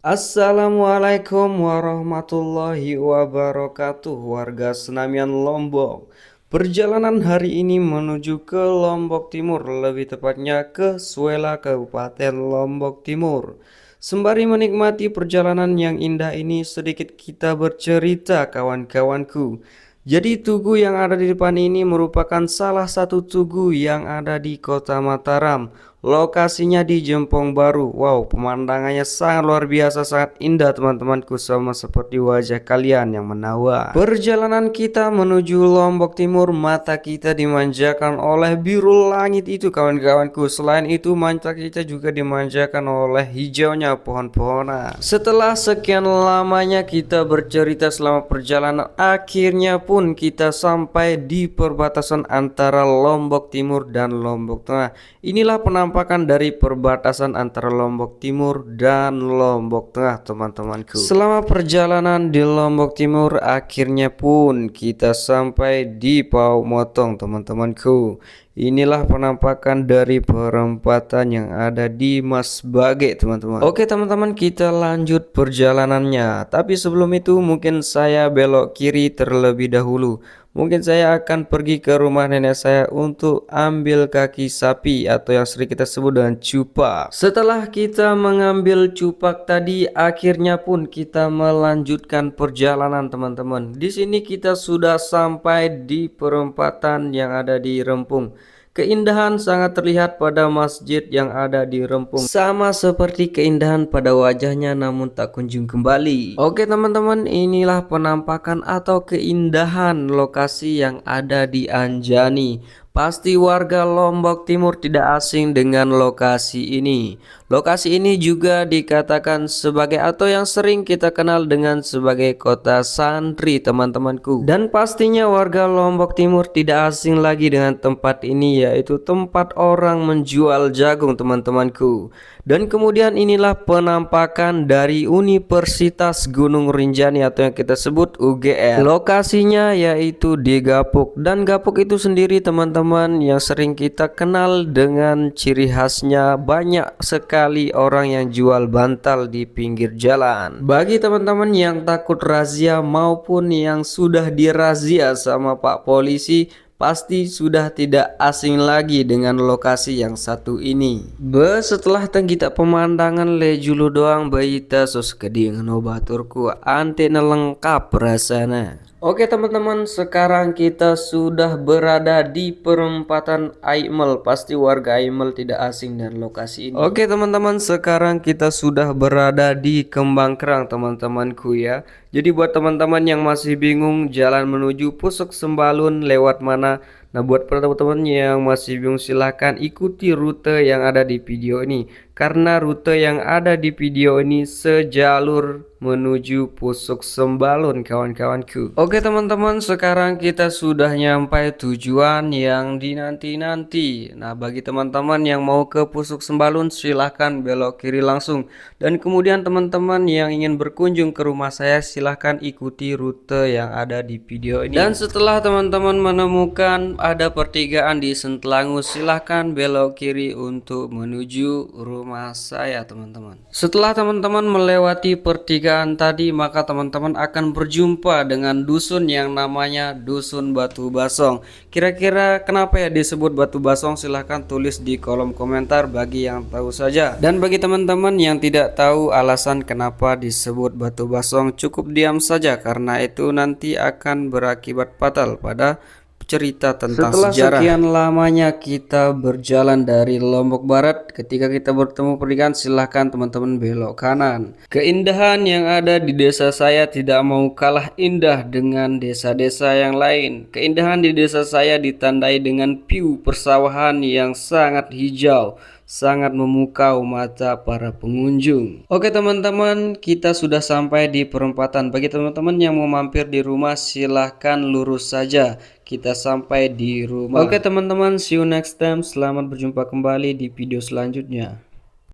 Assalamualaikum warahmatullahi wabarakatuh, warga Senamian Lombok. Perjalanan hari ini menuju ke Lombok Timur, lebih tepatnya ke Suela, Kabupaten Lombok Timur. Sembari menikmati perjalanan yang indah ini, sedikit kita bercerita, kawan-kawanku. Jadi tugu yang ada di depan ini merupakan salah satu tugu yang ada di Kota Mataram. Lokasinya di Jempong Baru. Wow, pemandangannya sangat luar biasa, sangat indah teman-temanku, sama seperti wajah kalian yang menawan. Perjalanan kita menuju Lombok Timur, mata kita dimanjakan oleh biru langit itu, kawan-kawanku. Selain itu, mata kita juga dimanjakan oleh hijaunya pohon-pohonan. Setelah sekian lamanya kita bercerita selama perjalanan, akhirnya pun kita sampai di perbatasan antara Lombok Timur dan Lombok Tengah. Inilah penampakan dari perbatasan antara Lombok Timur dan Lombok Tengah, teman-temanku. Selama perjalanan di Lombok Timur, akhirnya pun kita sampai di Pau Motong, teman-temanku. Inilah penampakan dari perempatan yang ada di Mas Bage, teman-teman. Oke, teman-teman, kita lanjut perjalanannya. Tapi sebelum itu mungkin saya belok kiri terlebih dahulu. Mungkin saya akan pergi ke rumah nenek saya untuk ambil kaki sapi atau yang sering kita sebut dengan cupak. Setelah kita mengambil cupak tadi, akhirnya pun kita melanjutkan perjalanan, teman-teman. Di sini kita sudah sampai di perempatan yang ada di Rempung. Keindahan sangat terlihat pada masjid yang ada di Rempung, sama seperti keindahan pada wajahnya namun tak kunjung kembali. Oke teman-teman, inilah penampakan atau keindahan lokasi yang ada di Anjani. Pasti warga Lombok Timur tidak asing dengan lokasi ini. Lokasi ini juga dikatakan sebagai atau yang sering kita kenal dengan sebagai kota santri, teman-temanku. Dan pastinya warga Lombok Timur tidak asing lagi dengan tempat ini, yaitu tempat orang menjual jagung, teman-temanku. Dan kemudian inilah penampakan dari Universitas Gunung Rinjani atau yang kita sebut UGR. Lokasinya yaitu di Gapuk, dan Gapuk itu sendiri, teman-teman, yang sering kita kenal dengan ciri khasnya banyak sekali orang yang jual bantal di pinggir jalan. Bagi teman-teman yang takut razia maupun yang sudah dirazia sama Pak Polisi, pasti sudah tidak asing lagi dengan lokasi yang satu ini. Setelah kita pemandangan lejulu doang baita sos keding nobaturku antena lengkap rasana. Oke teman-teman, sekarang kita sudah berada di perempatan Aimel. Pasti warga Aimel tidak asing dengan lokasi ini. Oke teman-teman, sekarang kita sudah berada di Kembangkerang, teman-temanku ya. Jadi buat teman-teman yang masih bingung jalan menuju Pusuk Sembalun lewat mana, nah buat teman-teman yang masih bingung silahkan ikuti rute yang ada di video ini. Karena rute yang ada di video ini sejalur menuju Pusuk Sembalun, kawan-kawanku. Oke teman-teman, sekarang kita sudah nyampe tujuan yang dinanti-nanti. Nah bagi teman-teman yang mau ke Pusuk Sembalun silahkan belok kiri langsung. Dan kemudian teman-teman yang ingin berkunjung ke rumah saya silahkan ikuti rute yang ada di video ini. Dan setelah teman-teman menemukan ada pertigaan di Sentlangus, silahkan belok kiri untuk menuju rumah saya, teman-teman. Setelah teman-teman melewati pertigaan tadi, maka teman-teman akan berjumpa dengan dusun yang namanya Dusun Batu Basong. Kira-kira kenapa ya disebut Batu Basong? Silahkan tulis di kolom komentar bagi yang tahu saja. Dan bagi teman-teman yang tidak tahu alasan kenapa disebut Batu Basong, cukup diam saja karena itu nanti akan berakibat fatal pada cerita tentang sejarah. Setelah sekian lamanya kita berjalan dari Lombok Barat, ketika kita bertemu pertigaan silahkan teman-teman belok kanan. Keindahan yang ada di desa saya tidak mau kalah indah dengan desa-desa yang lain. Keindahan di desa saya ditandai dengan view persawahan yang sangat hijau, sangat memukau mata para pengunjung. Oke teman-teman, kita sudah sampai di perempatan. Bagi teman-teman yang mau mampir di rumah silahkan lurus saja. Kita sampai di rumah. Oke teman-teman, see you next time. Selamat berjumpa kembali di video selanjutnya.